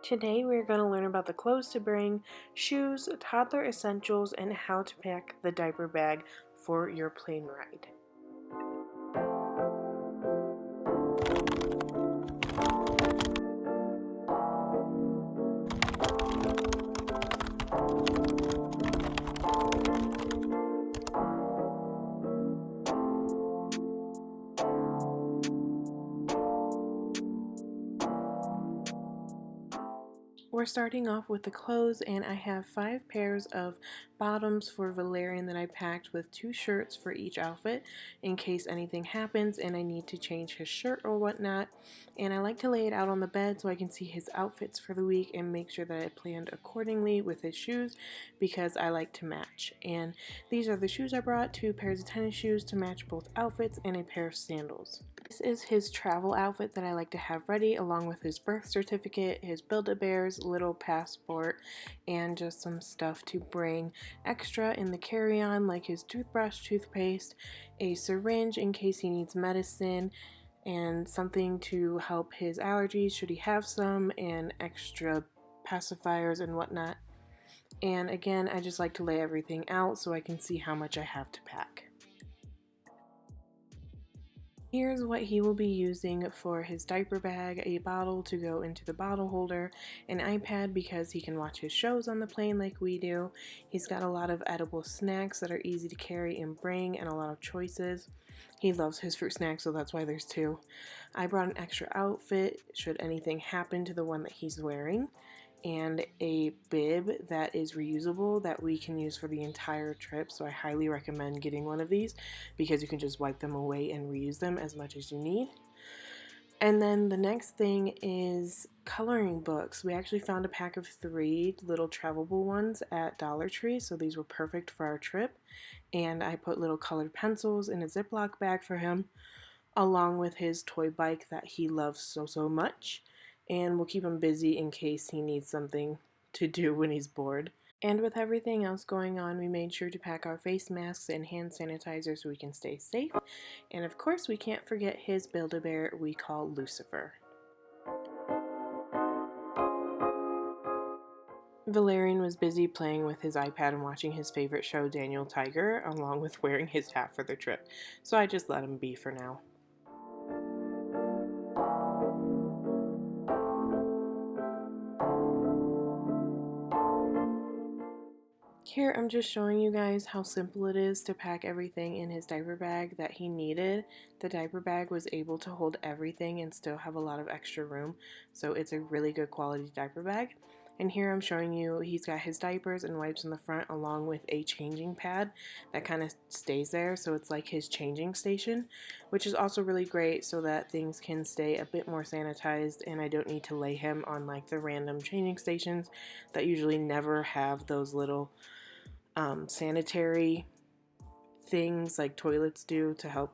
Today we're going to learn about the clothes to bring, shoes, toddler essentials, and how to pack the diaper bag for your plane ride. We're starting off with the clothes, and I have 5 pairs of bottoms for Valerian that I packed with 2 shirts for each outfit in case anything happens and I need to change his shirt or whatnot. And I like to lay it out on the bed so I can see his outfits for the week and make sure that I planned accordingly with his shoes because I like to match. And these are the shoes I brought: 2 pairs of tennis shoes to match both outfits and a pair of sandals. This is his travel outfit that I like to have ready, along with his birth certificate, his Build-A-Bears, little passport, and just some stuff to bring extra in the carry-on, like his toothbrush, toothpaste, a syringe in case he needs medicine, and something to help his allergies should he have some, and extra pacifiers and whatnot. And again, I just like to lay everything out so I can see how much I have to pack. Here's what he will be using for his diaper bag: a bottle to go into the bottle holder, an iPad because he can watch his shows on the plane like we do. He's got a lot of edible snacks that are easy to carry and bring, and a lot of choices. He loves his fruit snacks, so that's why there's 2. I brought an extra outfit should anything happen to the one that he's wearing, and a bib that is reusable that we can use for the entire trip, so I highly recommend getting one of these because you can just wipe them away and reuse them as much as you need. And then the next thing is coloring books. We actually found a pack of 3 little travelable ones at Dollar Tree, so these were perfect for our trip. And I put little colored pencils in a Ziploc bag for him, along with his toy bike that he loves so much. And we'll keep him busy in case he needs something to do when he's bored. And with everything else going on, we made sure to pack our face masks and hand sanitizer so we can stay safe. And of course, we can't forget his Build-A-Bear we call Lucifer. Valerian was busy playing with his iPad and watching his favorite show, Daniel Tiger, along with wearing his hat for the trip. So I just let him be for now. Here I'm just showing you guys how simple it is to pack everything in his diaper bag that he needed. The diaper bag was able to hold everything and still have a lot of extra room, so it's a really good quality diaper bag. And here I'm showing you he's got his diapers and wipes in the front, along with a changing pad that kind of stays there, so it's like his changing station, which is also really great so that things can stay a bit more sanitized and I don't need to lay him on like the random changing stations that usually never have those little sanitary things like toilets do to help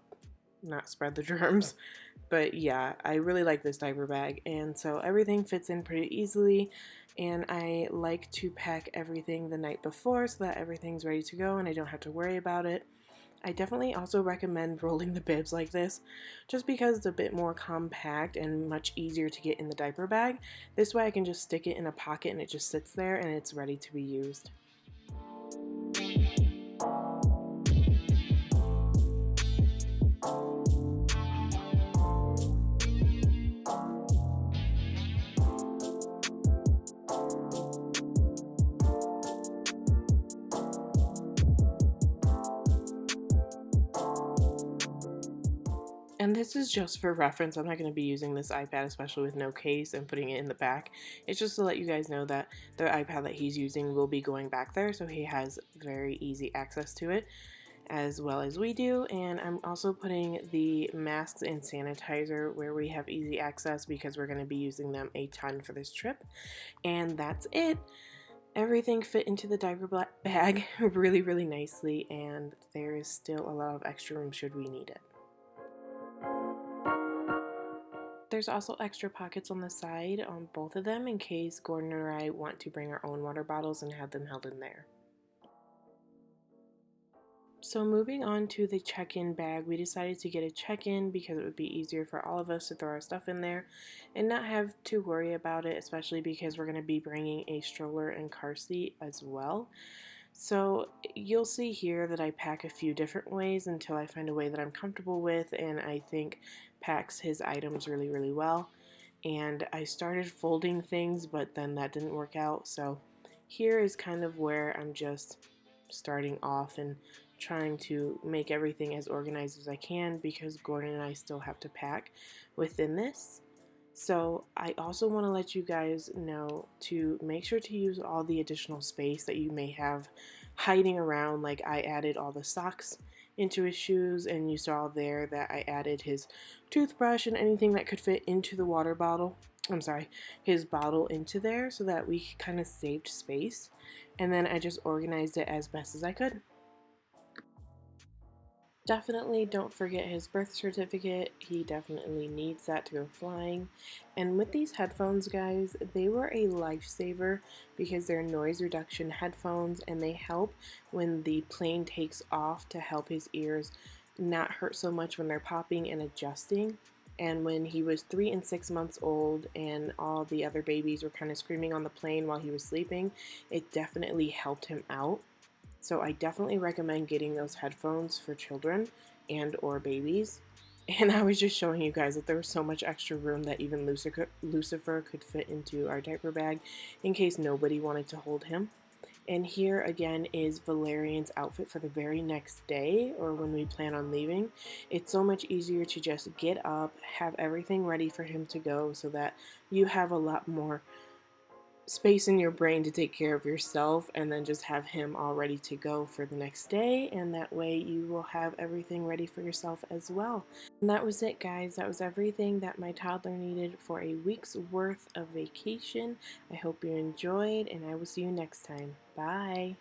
not spread the germs. But yeah, I really like this diaper bag, and so everything fits in pretty easily, and I like to pack everything the night before so that everything's ready to go and I don't have to worry about it. I definitely also recommend rolling the bibs like this just because it's a bit more compact and much easier to get in the diaper bag. This way I can just stick it in a pocket and it just sits there and it's ready to be used. And this is just for reference. I'm not going to be using this iPad, especially with no case, and putting it in the back. It's just to let you guys know that the iPad that he's using will be going back there, so he has very easy access to it, as well as we do. And I'm also putting the masks and sanitizer where we have easy access because we're going to be using them a ton for this trip. And that's it. Everything fit into the diaper bag really nicely, and there is still a lot of extra room should we need it. There's also extra pockets on the side on both of them in case Gordon or I want to bring our own water bottles and have them held in there. So moving on to the check-in bag, we decided to get a check-in because it would be easier for all of us to throw our stuff in there and not have to worry about it, especially because we're going to be bringing a stroller and car seat as well. So you'll see here that I pack a few different ways until I find a way that I'm comfortable with and I think packs his items really, really well. And I started folding things, but then that didn't work out. So here is kind of where I'm just starting off and trying to make everything as organized as I can because Gordon and I still have to pack within this. So I also want to let you guys know to make sure to use all the additional space that you may have hiding around. Like I added all the socks into his shoes, and you saw there that I added his toothbrush and anything that could fit into the water bottle. I'm sorry, his bottle into there so that we kind of saved space. And then I just organized it as best as I could. Definitely don't forget his birth certificate. He definitely needs that to go flying. And with these headphones, guys, they were a lifesaver because they're noise reduction headphones and they help when the plane takes off to help his ears not hurt so much when they're popping and adjusting. And when he was 3 and 6 months old and all the other babies were kind of screaming on the plane while he was sleeping, it definitely helped him out. So I definitely recommend getting those headphones for children and or babies. And I was just showing you guys that there was so much extra room that even Lucifer could fit into our diaper bag in case nobody wanted to hold him. And here again is Valerian's outfit for the very next day or when we plan on leaving. It's so much easier to just get up, have everything ready for him to go so that you have a lot more space in your brain to take care of yourself and then just have him all ready to go for the next day, and that way you will have everything ready for yourself as well. And that was it, guys. That was everything that my toddler needed for a week's worth of vacation. I hope you enjoyed, and I will see you next time. Bye.